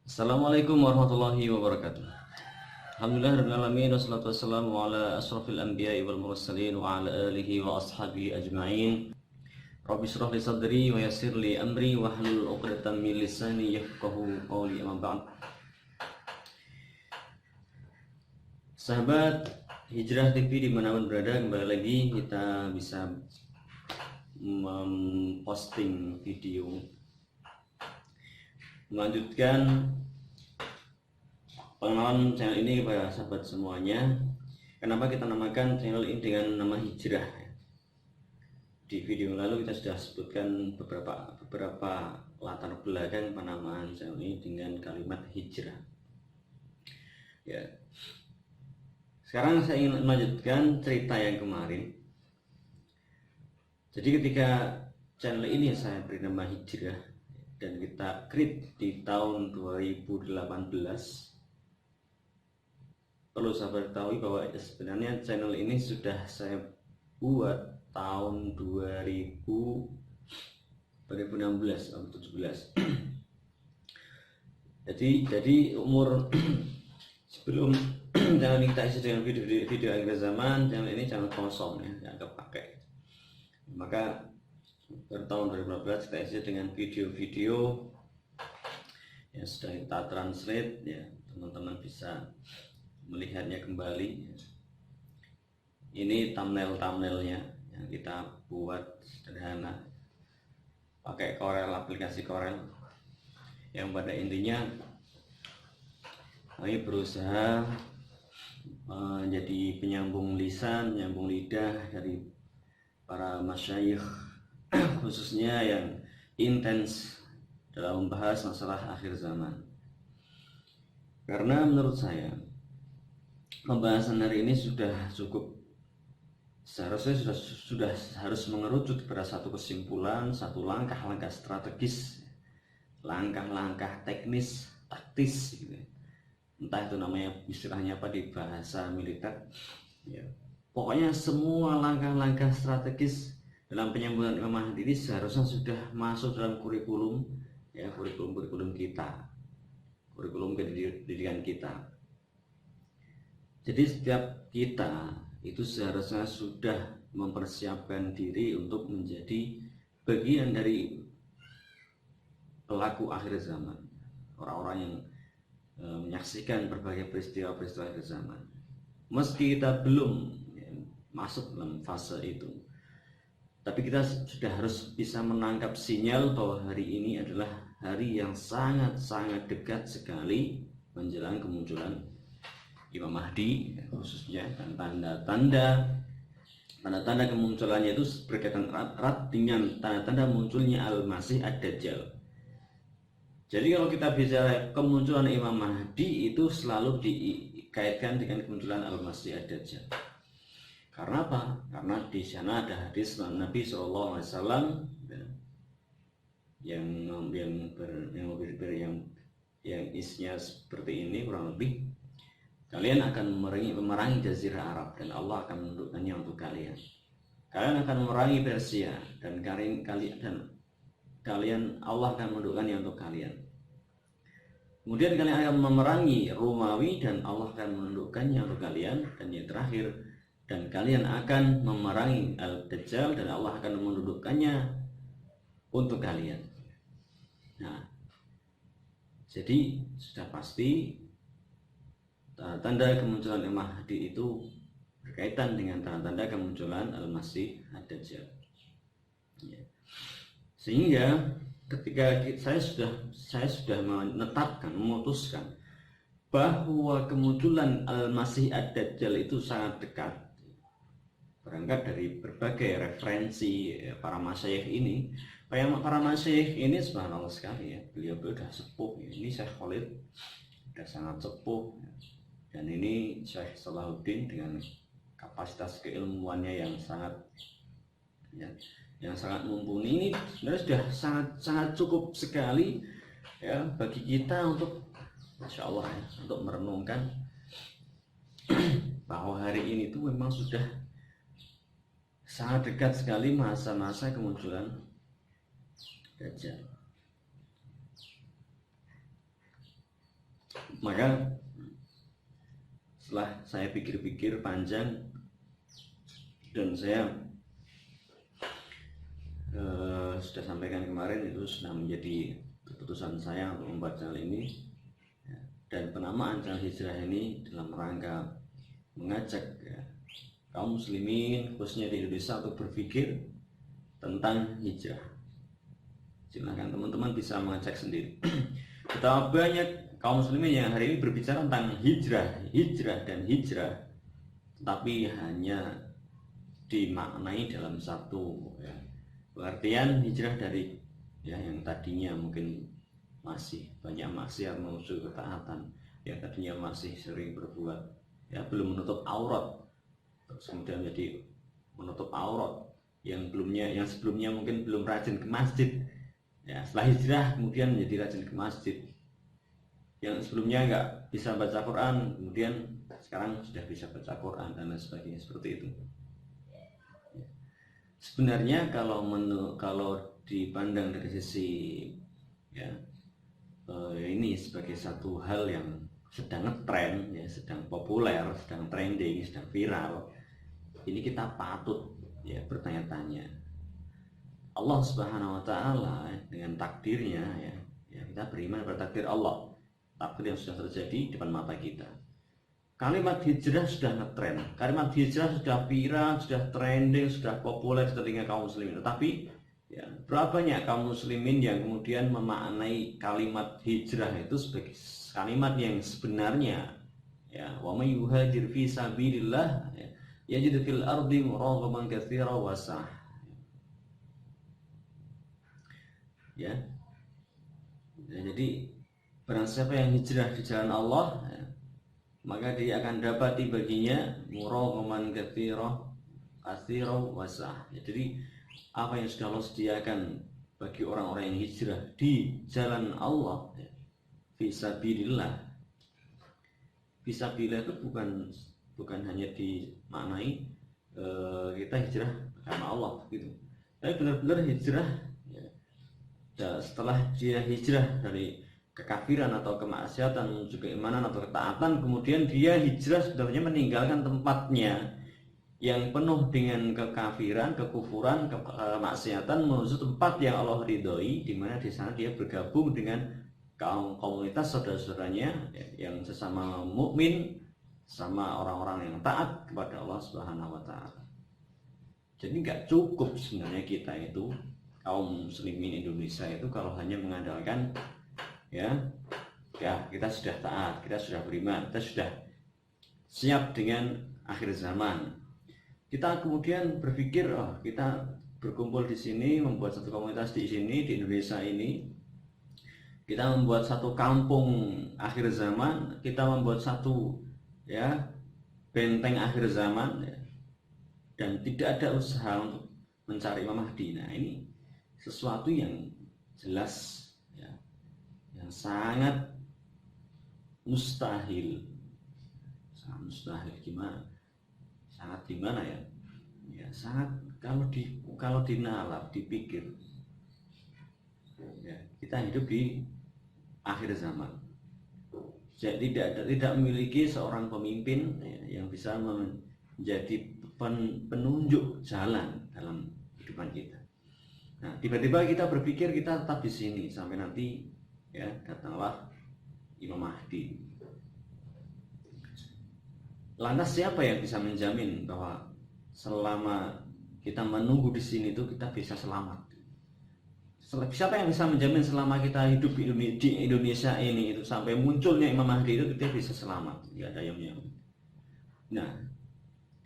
Assalamualaikum warahmatullahi wabarakatuh. Alhamdulillahirabbil alamin wassalatu wassalamu ala asrofil anbiya'i wal mursalin wa ala alihi wa ashabihi ajma'in. Rabbi shrah li sadri wa yassir li amri wa hlul 'uqdatam min lisani yafqahu qawli. Amma ba'd. Sahabat Hijrah TV dimanapun berada, kembali lagi kita bisa memposting video melanjutkan pengenalan channel ini kepada sahabat semuanya. Kenapa kita namakan channel ini dengan nama Hijrah? Di video lalu kita sudah sebutkan beberapa latar belakang penamaan channel ini dengan kalimat hijrah. Ya. Sekarang saya ingin melanjutkan cerita yang kemarin. Jadi ketika channel ini saya beri nama Hijrah dan kita create di tahun 2018, perlu saya beritahu bahwa sebenarnya channel ini sudah saya buat tahun 2016 atau 17. jadi umur sebelum channel ini kita isi dengan video akhir zaman, channel ini channel kosong ya, yang kepakai. Maka tahun 2015 kita isi dengan video-video yang sudah kita translate ya, teman-teman bisa melihatnya kembali. Ini thumbnailnya yang kita buat sederhana pakai Corel, aplikasi Corel, yang pada intinya kami berusaha menjadi penyambung lisan, penyambung lidah dari para masyayikh khususnya yang intens dalam membahas masalah akhir zaman. Karena menurut saya pembahasan hari ini sudah cukup, seharusnya sudah harus mengerucut pada satu kesimpulan, satu langkah-langkah strategis, langkah-langkah teknis, taktis gitu. Entah itu namanya istilahnya apa di bahasa militer ya. Pokoknya semua langkah-langkah strategis dalam penyambungan Imam Mahdi ini seharusnya sudah masuk dalam kurikulum ya, kurikulum kita, kurikulum pendidikan kita. Jadi setiap kita itu seharusnya sudah mempersiapkan diri untuk menjadi bagian dari pelaku akhir zaman, orang-orang yang menyaksikan berbagai peristiwa-peristiwa akhir zaman. Meski kita belum masuk dalam fase itu, tapi kita sudah harus bisa menangkap sinyal bahwa hari ini adalah hari yang sangat-sangat dekat sekali menjelang kemunculan Imam Mahdi khususnya, dan tanda-tanda kemunculannya itu berkaitan erat dengan tanda-tanda munculnya Al-Masih Ad-Dajjal. Jadi kalau kita bicara kemunculan Imam Mahdi itu selalu dikaitkan dengan kemunculan Al-Masih Ad-Dajjal. Karena apa? Karena di sana ada hadis Nabi SAW yang isinya seperti ini kurang lebih. Kalian akan memerangi Jazirah Arab dan Allah akan menundukkannya untuk kalian. Kalian akan memerangi Persia dan Allah akan menundukkannya untuk kalian. Kemudian kalian akan memerangi Romawi dan Allah akan menundukkannya untuk kalian. Dan yang terakhir, dan kalian akan memerangi Al-Dajjal dan Allah akan mendudukkannya untuk kalian. Nah, jadi sudah pasti tanda kemunculan Imam Mahdi itu berkaitan dengan tanda-tanda kemunculan Al-Masih Ad-Dajjal. Ya. Sehingga ketika saya sudah menetapkan, memutuskan bahwa kemunculan Al-Masih Ad-Dajjal itu sangat dekat, berangkat dari berbagai referensi para masyayikh ini. Para masyayikh ini subhanallah sekali ya, beliau sudah sepuh. Ini Syekh Khalid sudah sangat sepuh, dan ini Syekh Salahuddin dengan kapasitas keilmuannya yang sangat mumpuni. Ini sebenarnya sudah sangat cukup sekali ya bagi kita untuk Masya Allah ya, untuk merenungkan bahwa hari ini itu memang sudah sangat dekat sekali masa-masa kemunculan Dajjal. Maka setelah saya pikir-pikir panjang dan saya sudah sampaikan kemarin, itu sudah menjadi keputusan saya untuk membuat channel ini. Dan penamaan channel hijrah ini dalam rangka mengajak kaum muslimin khususnya di Indonesia untuk berpikir tentang hijrah. Silakan teman-teman bisa mengecek sendiri. Betapa banyak kaum muslimin yang hari ini berbicara tentang hijrah, tapi hanya dimaknai dalam satu pengertian hijrah dari yang tadinya mungkin masih banyak maksiat menuju ketaatan, yang tadinya masih sering berbuat belum menutup aurat, terus kemudian menjadi menutup aurat, yang sebelumnya mungkin belum rajin ke masjid, setelah hijrah kemudian menjadi rajin ke masjid, yang sebelumnya nggak bisa baca Quran kemudian sekarang sudah bisa baca Quran dan lain sebagainya, seperti itu. Sebenarnya kalau dipandang dari sisi ini sebagai satu hal yang sedang ngetren, sedang populer, sedang trending, sedang viral, ini kita patut bertanya-tanya. Allah Subhanahu wa Ta'ala dengan takdirnya, kita beriman pada takdir Allah, takdir yang sudah terjadi di depan mata kita. Kalimat hijrah sudah ngetren, kalimat hijrah sudah viral, sudah trending, sudah populer di telinga kaum muslimin. Tetapi berapa banyak kaum muslimin yang kemudian memaknai kalimat hijrah itu sebagai kalimat yang sebenarnya, wa may yuhajir fi sabilillah yajid fil ardi muragaman katsira wa sah. Jadi barang siapa yang hijrah di jalan Allah, maka dia akan dapati baginya muragaman katsira wa sah. Jadi apa yang sudah Allah sediakan bagi orang-orang yang hijrah di jalan Allah, fisabilillah. Fisabilillah itu bukan hanya dimaknai kita hijrah karena Allah gitu, tapi benar-benar hijrah setelah dia hijrah dari kekafiran atau kemaksiatan menuju keimanan atau ketaatan, kemudian dia hijrah sebenarnya meninggalkan tempatnya yang penuh dengan kekafiran, kekufuran, kemaksiatan menuju tempat yang Allah ridhoi, di mana di sana dia bergabung dengan komunitas saudara-saudaranya yang sesama mukmin, sama orang-orang yang taat kepada Allah Subhanahu wa Ta'ala. Jadi nggak cukup sebenarnya kita itu kaum muslimin Indonesia itu kalau hanya mengandalkan kita sudah taat, kita sudah beriman, kita sudah siap dengan akhir zaman. Kita kemudian berpikir, kita berkumpul di sini, membuat satu komunitas di sini, di Indonesia ini. Kita membuat satu kampung akhir zaman, kita membuat satu benteng akhir zaman, dan tidak ada usaha untuk mencari Imam Mahdi. Nah, ini sesuatu yang jelas yang sangat mustahil. Sangat mustahil gimana sangat kalau dinalar, dipikir, kita hidup di akhir zaman. Jadi tidak memiliki seorang pemimpin yang bisa menjadi penunjuk jalan dalam kehidupan kita. Nah, tiba-tiba kita berpikir kita tetap di sini sampai nanti datanglah Imam Mahdi. Lantas siapa yang bisa menjamin bahwa selama kita menunggu di sini itu kita bisa selamat? Siapa yang bisa menjamin selama kita hidup di Indonesia ini itu sampai munculnya Imam Mahdi itu kita bisa selamat? Tidak ada yang menjamin. Nah,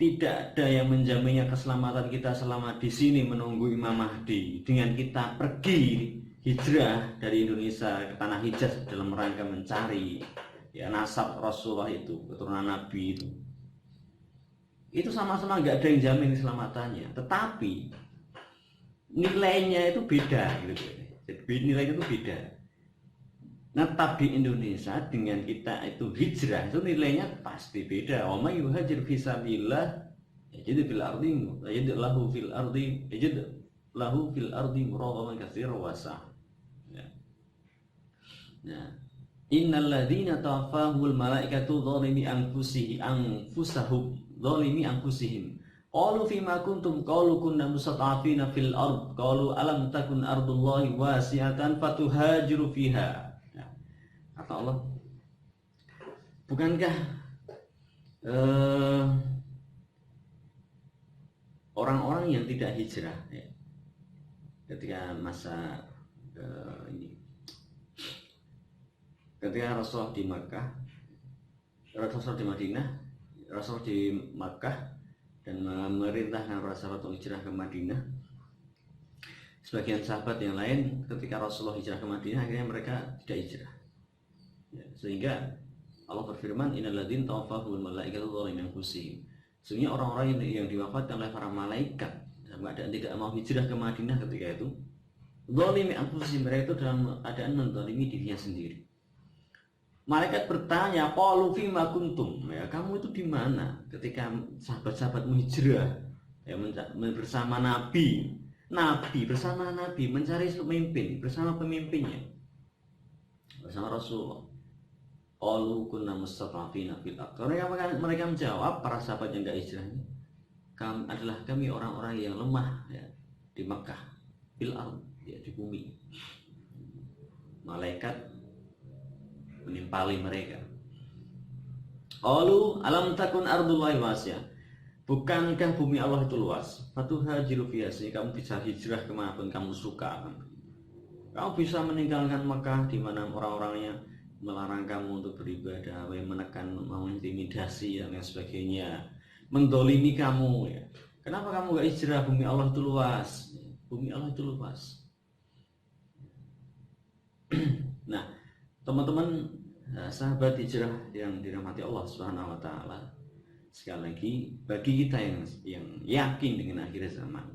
tidak ada yang menjaminnya keselamatan kita selama di sini menunggu Imam Mahdi dengan kita pergi hijrah dari Indonesia ke tanah Hijaz dalam rangka mencari nasab Rasulullah itu, keturunan Nabi itu sama-sama nggak ada yang jamin keselamatannya, tetapi nilainya itu beda gitu. Jadi nilainya itu beda. Netap di Indonesia dengan kita itu hijrah itu nilainya pasti beda. Wa may yuhajir fi sabilillah yajid fil ardi yajid lahu fil ardi muragaman katsira wa sah. Nah, Innal ladzina tawaffahumul malaikatu dzalimi anfusihim qalu fima kuntum qalu kunna mustad'afina fil ard qalu alam takun ardullahi wasi'atan fatuhajiru fiha. Ya. Kata Allah, bukankah orang-orang yang tidak hijrah ya, ketika masa ini, ketika Rasulullah di Makkah, Rasulullah di Madinah, Rasulullah di Makkah dan memerintahkan para sahabat untuk hijrah ke Madinah. Sebagian sahabat yang lain ketika Rasulullah hijrah ke Madinah akhirnya mereka tidak hijrah. Ya, sehingga Allah berfirman, innal ladzina tawaffahumul malaikatu dzalimi anfusihim. Sesungguhnya orang-orang yang diwafatkan oleh para malaikat dalam keadaan tidak mau hijrah ke Madinah ketika itu, dzalimi anfusihim, mereka itu dalam keadaan menzalimi dirinya sendiri. Malaikat bertanya, qalu fima kuntum, ya, kamu itu di mana ketika sahabat-sahabatmu hijrah ya, bersama Nabi bersama Nabi mencari pemimpin bersama pemimpinnya bersama Rasulullah. Qalu kunna mustad'afina fil ardh. Mereka menjawab, para sahabat yang enggak hijrah ini, kami orang-orang yang lemah ya, di Makkah, fil ardh, ya, di bumi. Malaikat menimpali mereka. Qalu alam takun ardullahi wasi'ah. Bukankah bumi Allah itu luas? Fatuhajiru fiha, kamu bisa hijrah kemanapun kamu suka. Kamu bisa meninggalkan Makkah di mana orang-orangnya melarang kamu untuk beribadah, menekan, mengintimidasi dan lain sebagainya, mendolimi kamu ya. Kenapa kamu gak hijrah? Bumi Allah itu luas. Bumi Allah itu luas. Nah, teman-teman sahabat hijrah yang dirahmati Allah Subhanahu wa taala, sekali lagi bagi kita yang yakin dengan akhir zaman,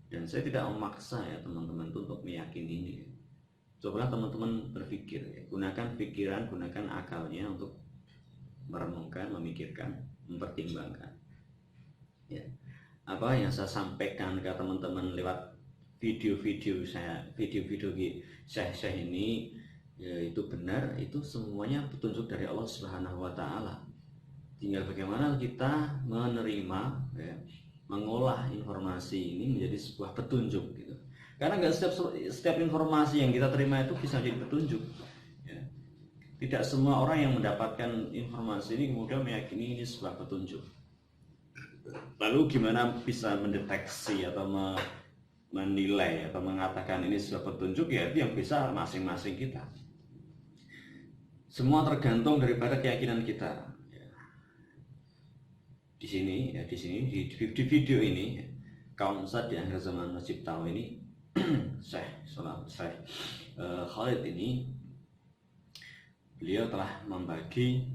dan saya tidak memaksa ya teman-teman untuk meyakini ini. Cobalah teman-teman berpikir ya, gunakan pikiran, gunakan akalnya untuk merenungkan, memikirkan, mempertimbangkan ya. Apa yang saya sampaikan ke teman-teman lewat video-video saya, video-video saya ini ya, itu benar, itu semuanya petunjuk dari Allah Subhanahu wa taala. Tinggal bagaimana kita menerima ya, mengolah informasi ini menjadi sebuah petunjuk gitu. Karena nggak setiap informasi yang kita terima itu bisa jadi petunjuk ya. Tidak semua orang yang mendapatkan informasi ini kemudian meyakini ini sebuah petunjuk. Lalu gimana bisa mendeteksi atau menilai atau mengatakan ini sebuah petunjuk? Ya itu yang bisa masing-masing kita. Semua tergantung daripada keyakinan kita. Di sini di video ini kaum Musad di akhir zaman wajib tahu ini Syekh Khalid ini, beliau telah membagi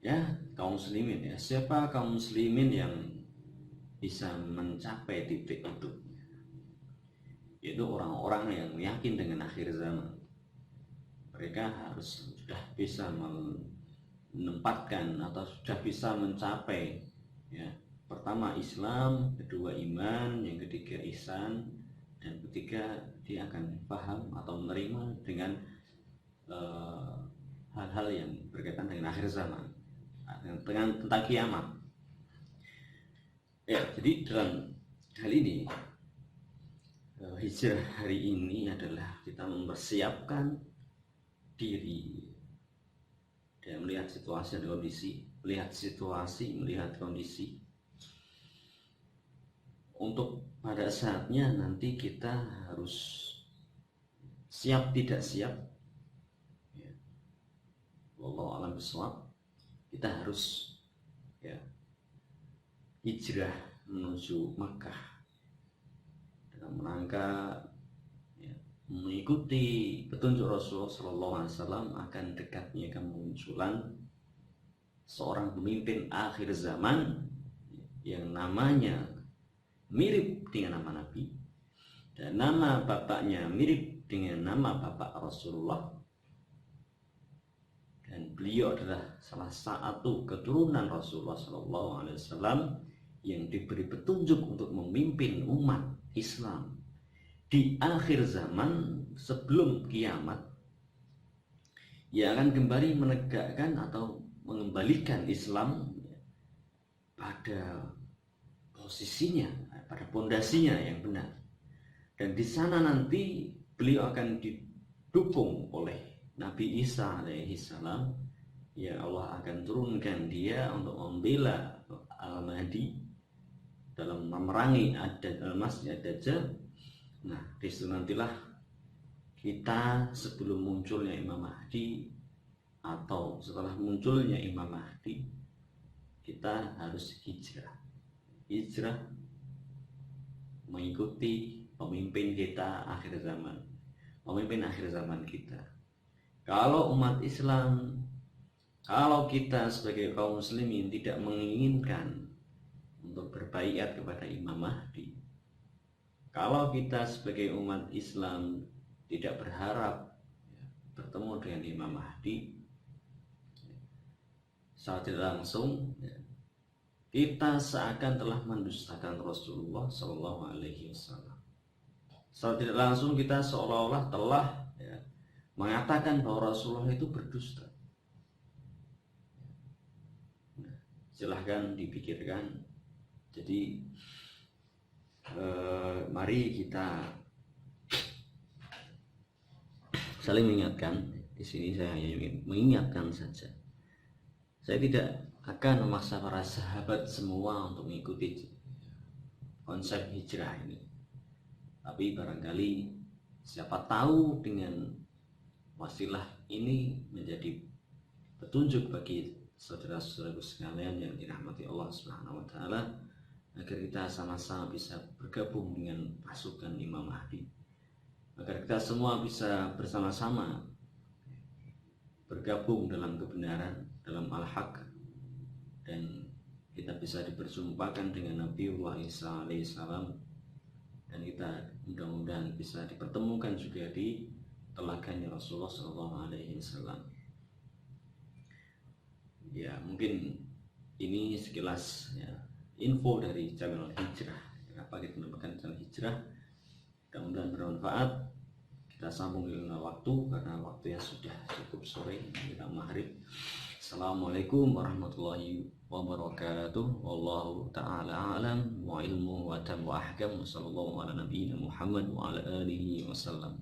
ya kaum muslimin ya, siapa kaum muslimin yang bisa mencapai titik itu, yaitu orang-orang yang yakin dengan akhir zaman. Mereka harus sudah bisa menempatkan atau sudah bisa mencapai ya, pertama Islam, kedua iman, yang ketiga ihsan, dan ketiga dia akan paham atau menerima dengan hal-hal yang berkaitan dengan akhir zaman, dengan tentang kiamat ya. Jadi dalam hal ini hijrah hari ini adalah kita mempersiapkan diri dan melihat situasi dan kondisi, melihat kondisi untuk pada saatnya nanti kita harus siap tidak siap ya. Wallahu a'lam bishawab. Kita harus ya hijrah menuju Makkah dalam rangka mengikuti petunjuk Rasulullah SAW akan dekatnya kemunculan seorang pemimpin akhir zaman yang namanya mirip dengan nama Nabi dan nama bapaknya mirip dengan nama bapak Rasulullah, dan beliau adalah salah satu keturunan Rasulullah SAW yang diberi petunjuk untuk memimpin umat Islam di akhir zaman sebelum kiamat yang akan kembali menegakkan atau mengembalikan Islam pada posisinya, pada pondasinya yang benar. Dan di sana nanti beliau akan didukung oleh Nabi Isa alaihi salam. Ya, Allah akan turunkan dia untuk membela Al-Mahdi dalam memerangi Al-Masih Ad-Dajjal. Nah, disitu nantilah kita sebelum munculnya Imam Mahdi atau setelah munculnya Imam Mahdi, kita harus hijrah mengikuti pemimpin kita akhir zaman, pemimpin akhir zaman kita. Kalau umat Islam, kalau kita sebagai kaum muslimin tidak menginginkan untuk berbaiat kepada Imam Mahdi, kalau kita sebagai umat Islam tidak berharap bertemu dengan Imam Mahdi secara tidak langsung, kita seakan telah mendustakan Rasulullah Shallallahu Alaihi Wasallam. Secara tidak langsung kita seolah-olah telah mengatakan bahwa Rasulullah itu berdusta. Nah, silahkan dipikirkan. Jadi mari kita saling mengingatkan. Di sini saya hanya ingin mengingatkan saja. Saya tidak akan memaksa para sahabat semua untuk mengikuti konsep hijrah ini. Tapi barangkali siapa tahu dengan wasilah ini menjadi petunjuk bagi saudara-saudaraku sekalian yang dirahmati Allah Subhanahu wa taala, agar kita sama-sama bisa bergabung dengan pasukan Imam Mahdi, agar kita semua bisa bersama-sama bergabung dalam kebenaran, dalam al-haq, dan kita bisa diperjumpakan dengan Nabiullah Isa alaihissalam, dan kita mudah-mudahan bisa dipertemukan juga di telaganya Rasulullah SAW. Ya, mungkin ini sekilas info dari channel Hijrah. Kenapa kita menambahkan channel Hijrah? Mudah-mudahan bermanfaat. Kita sambung dengan waktu karena waktunya sudah cukup sore, kita maghrib. Assalamualaikum warahmatullahi wabarakatuh. Wallahu ta'ala alam wa ilmu wa tam wa ahkam. Sallallahu ala nabiyina Muhammad wa ala alihi wasallam.